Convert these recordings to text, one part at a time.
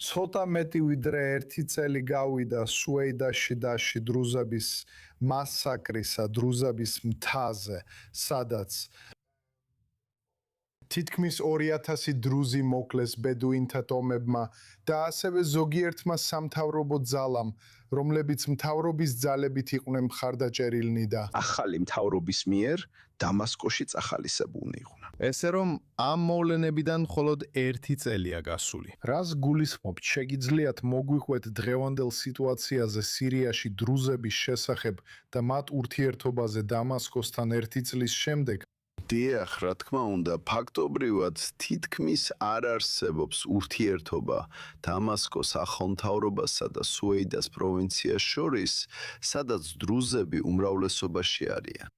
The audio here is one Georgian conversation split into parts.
ცოტა მეტი ვიდრე 1 წელი გავიდა სუეიდაში და დრუზების მასაკრისა, დრუზების მთაზე, სადაც თითქმის 2000 დრუზი მოკლეს ბედუინთა ტომებმა და ასევე ზოგიერთმა სამთავრობო ძალამ, რომლებიც მთავრობის ძალებით იყვნენ მხარდაჭერილნი და ახალი მთავრობის მიერ დამასკოში წახალისებულნი იყვნენ. ესე რომ ამ მოვლენებიდან მხოლოდ 1 წელია გასული. რას გულისხმობთ, შეგიძლიათ მოგვიყვეთ დღევანდელ სიტუაციაზე სირიაში დრუზების შესახებ და მათ ურთიერთობაზე დამასკოსთან 1 წლის შემდეგ? დიახ, რა თქმა უნდა, ფაქტობრივად თითქმის არ არსებობს ურთიერთობა დამასკოს ახალ მთავრობასა და სუეიდას პროვინციას შორის, სადაც დრუზები უმრავლესობაში არიან.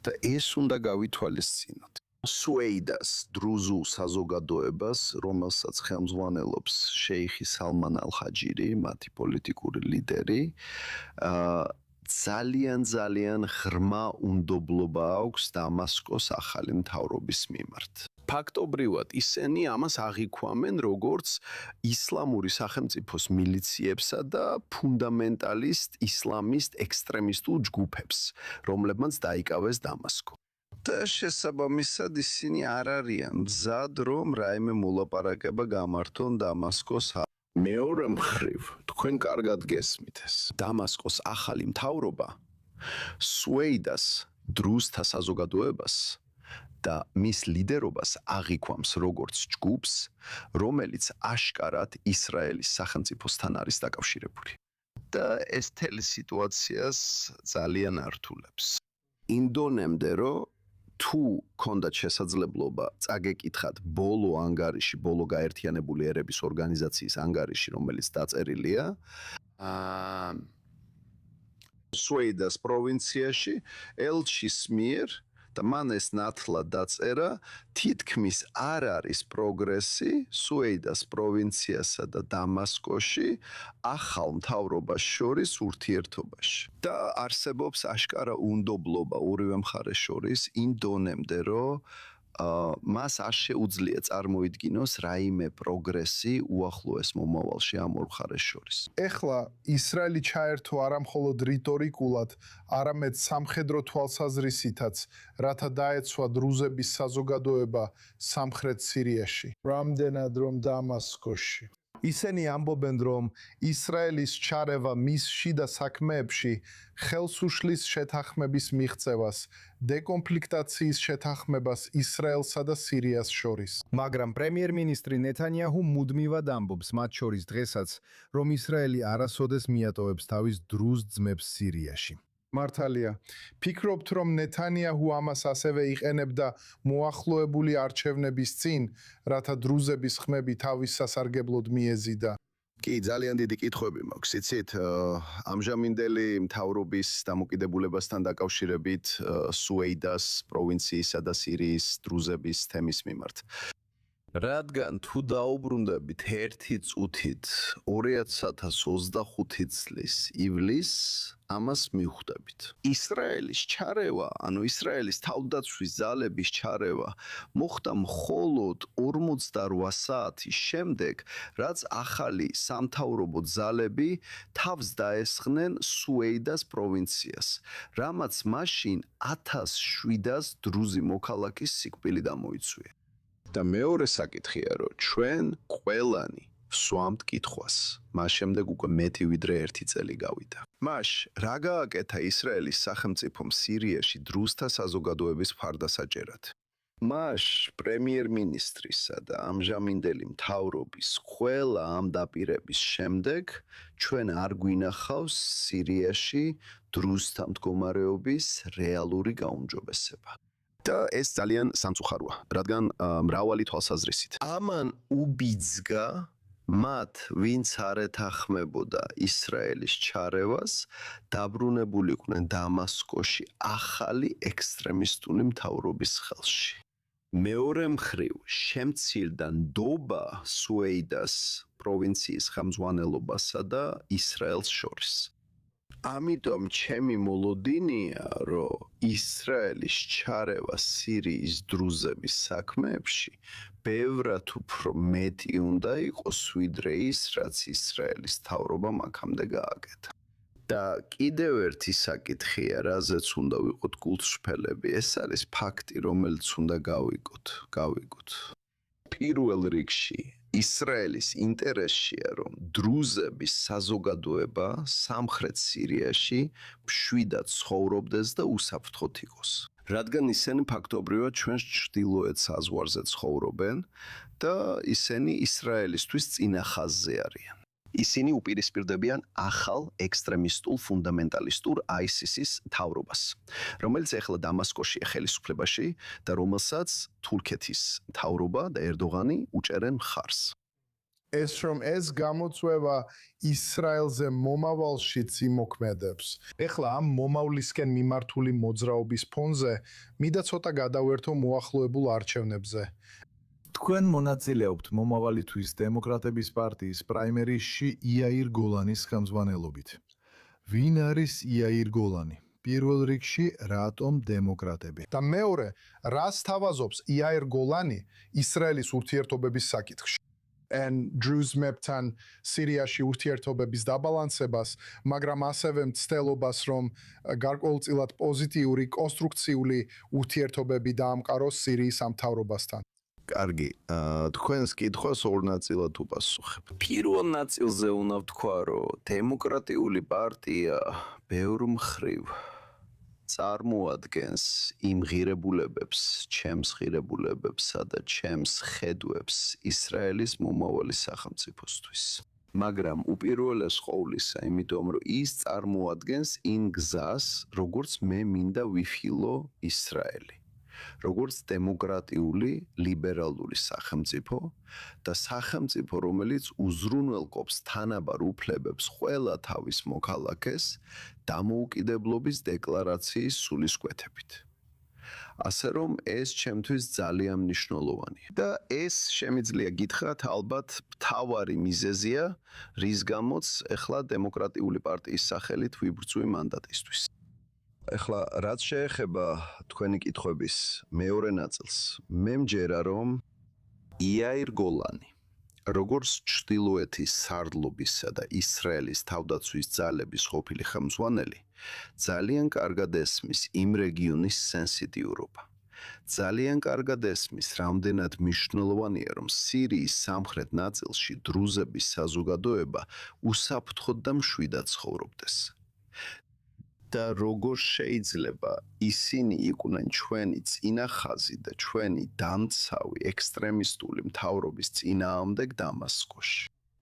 და ეს უნდა გავითვალისწინოთ. სუეიდას დრუზულ საზოგადოებას, რომელსაც ხელმძღვანელობს შეიხი სალმან ალ-ჰაჯირი, მათი პოლიტიკური ლიდერი, ძალიან ღრმა უნდობლობა აქვს დამასკოს ახალი მთავრობის მიმართ. ფაქტობრივად ისინი ამას აღიქვამენ როგორც ისლამური სახელმწიფოს მილიციებსა და ფუნდამენტალისტ ისლამისტ ექსტრემისტულ ჯგუფებს, რომლებმაც დაიკავეს დამასკო. და შესაბამისად ისინი არ არიან მზად, რომ რაიმე მოლაპარაკება გამართონ დამასკოს. მეორე მხრივ, თქვენ კარგად გესმით ეს. დამასკოს ახალი მთავრობა სუეიდას დრუზთა საზოგადოებას და მის ლიდერობას აღიქვამს როგორც ჯგუფს, რომელიც აშკარად ისრაელის სახელმწიფოსთან არის დაკავშირებული. და ეს მთელი სიტუაციას ძალიან ართულებს. ინდონემდე რომ თუ ქონდათ შესაძლებლობა წაგეკითხათ ბოლო ანგარიში, ბოლო გაერთიანებული ერების ორგანიზაციის ანგარიში, რომელიც დაწერილია სუეიდას პროვინციაში ელჩის მიერ და მან ეს ნათლად დაწერა, თითქმის არ არის პროგრესი სუეიდას პროვინციასა და დამასკოში ახალ მთავრობას შორის ურთიერთობაში. და არსებობს აშკარა უნდობლობა ორივე მხარეს შორის ინდონემდე, რომ მას არ შეუძლია წარმოიდგინოს რაიმე პროგრესი უახლოეს მომავალში ამ ორ მხარეს შორის. ეხლა ისრაელი ჩაერთო არა მხოლოდ რიტორიკულად, არამედ სამხედრო თვალსაზრისითაც, რათა დაეცვა დრუზების საზოგადოება სამხრეთ სირიაში. რამდენად რომ დამასკოში. ისინი ამბობენ, რომ ისრაელის ჩარევა მის შიდა საქმეებში ხელს უშლის შეთანხმების მიღწევას, დეკონფლიქტაციის შეთანხმებას ისრაელსა და სირიას შორის. მაგრამ პრემიერ-მინისტრი ნეთანიაჰუ მუდმივად ამბობს, მათ შორის დღესაც, რომ ისრაელი არასოდეს მიატოვებს თავის დრუზ ძმებს სირიაში. მართალია, ფიქრობთ, რომ ნეთანიაჰუ ამას ასევე იყენებდა მოახლოებული არჩევნების წინ, რათა დრუზების ხმები თავის სასარგებლოდ მიეზიდა? კი, ძალიან დიდი კითხვები მაქვს. იცით, ამჟამინდელი მთავრობის დამოკიდებულებასთან დაკავშირებით სუეიდას პროვინციისა და სირიის დრუზების თემის მიმართ. რადგან თუ დაუბრუნდებით 1 წუთით 2025 წლის ივლისს, ამას მივხვდებით. ისრაელის ჩარევა, ანუ ისრაელის თავდაცვის ძალების ჩარევა მოხდა მხოლოდ 48 საათის შემდეგ, რაც ახალი სამთავრობო ძალები თავს დაესხნენ სუეიდას პროვინციას, რამაც მაშინ 1700 დრუზი მოქალაქის სიკვდილი დამოიცვია. და მეორე საკითხია, რომ ჩვენ ყველანი ვსვამთ კითხვას. მას შემდეგ უკვე მეტი ვიდრე 1 წელი გავიდა. მას რა გააკეთა ისრაელის სახელმწიფომ სირიაში დრუზთა საზოგადოების მხარდასაჭერად? მას პრემიერ-მინისტრისა და ამჟამინდელი მთავრობის ყველა ამ დაპირების შემდეგ ჩვენ არ გვინახავს სირიაში დრუზთა მდგომარეობის რეალური გაუმჯობესება. და ეს ძალიან სამწუხაროა, რადგან მრავალი თვალსაზრისით. ამან უბიძგა მათ, ვინც არ ეთანხმებოდა ისრაელის ჩარევას, დაბრუნებულიყვნენ დამასკოში ახალი ექსტრემისტული მთავრობის ხელში. მეორე მხრივ, შემცირდა ნდობა სუეიდას პროვინციის ხელმძღვანელობასა და ისრაელს შორის. ამიტომ ჩემი მოლოდინია, რომ ისრაელის ჩარევა სირიის დრუზების საქმეებში ბევრად უფრო მეტი უნდა იყოს ვიდრე ის, რაც ისრაელის მთავრობამ აქამდე გააკეთა. და კიდევ ერთი საკითხია, რაზეც უნდა ვიყოთ გულწრფელები, ეს არის ფაქტი, რომელიც უნდა გავიგოთ. პირველ რიგში ისრაელის ინტერესია, რომ დრუზების საზოგადოება სამხრეთ სირიაში მშვიდად ცხოვრობდეს და უსაფრთხოდ იყოს. რადგან ისინი ფაქტობრივად ჩვენს ჩრდილოეთ საზღვარზე ცხოვრობენ და ისინი ისრაელისთვის წინა ხაზზე არიან. ისინი უპირისპირდებიან ახალ ექსტრემისტულ ფუნდამენტალისტურ ISIS-ის მთავრობას, რომელიც ახლა დამასკოშია ხელისუფლებაში და რომელსაც თურქეთის მთავრობა და ერდოღანი უჭერენ მხარს. ეს რომ ეს გამოწვევა ისრაელზე მომავალშიც იმოქმედებს. ეხლა ამ მომავლისკენ მიმართული მოძრაობის ფონზე მინდა ცოტა გადავერთო მოახლოებულ არჩევნებზე. თქვენ მონაწილეობთ მომავალი თვის დემოკრატების პარტიის პრაიმერისში იაირ გოლანის ხელმძღვანელობით. ვინ არის იაირ გოლანი? პირველ რიგში რატომ დემოკრატები? და მეორე, რას თავაზობს იაირ გოლანი ისრაელის ურთიერთობების საკითხში? დრუზმებთან სირიაში ურთიერთობების დაბალანსებას, მაგრამ ასევე მცდელობას, რომ გარკვეულწილად პოზიტიური, კონსტრუქციული ურთიერთობები დაამყაროს სირიის სამთავრობასთან. კარგი, თქვენს კითხვას ორ ნაწილად უპასუხებ. პირველ ნაწილზე უნდა ვთქვა, რომ დემოკრატიული პარტია ბევრ მხრივ წარმოადგენს იმ ღირებულებებს, ჩემს ღირებულებებსა და ჩემს ხედვებს ისრაელის მომავალი სახელმწიფოსთვის. მაგრამ უპირველეს ყოვლისა, იმიტომ რომ ის წარმოადგენს იმ გზას, როგორც მე მინდა ვიხილო ისრაელი. როგორც დემოკრატიული, ლიბერალური სახელმწიფო და სახელმწიფო, რომელიც უზრუნველყოფს თანაბარ უფლებებს ყველა თავის მოქალაქეს დამოუკიდებლობის დეკლარაციის სულისკვეთებით. ასე რომ ეს ჩემთვის ძალიან მნიშვნელოვანია. და ეს შემიძლია გითხრათ ალბათ მთავარი მიზეზია, რის გამოც ახლა დემოკრატიული პარტიის სახელით ვიბრძვი მანდატისთვის. ეხლა რაც შეეხება თქვენი კითხვების მეორე ნაწილს, მე მჯერა რომ იაირ გოლანი როგორც ჩრდილოეთის სარდლობისა და ისრაელის თავდაცვის ძალების ყოფილი ხელმძღვანელი ძალიან კარგად ესმის იმ რეგიონის სენსიტიურობა. ძალიან კარგად ესმის, რამდენად მნიშვნელოვანია, რომ სირიის სამხრეთ ნაწილში დრუზების საზოგადოება უსაფრთხოდ და მშვიდად ცხოვრობდეს. და როგორ შეიძლება ისინი იყვნენ ჩვენი წინახაზი და ჩვენი დამცავი ექსტრემისტული მთავრობის წინააღმდეგ დამასკოში.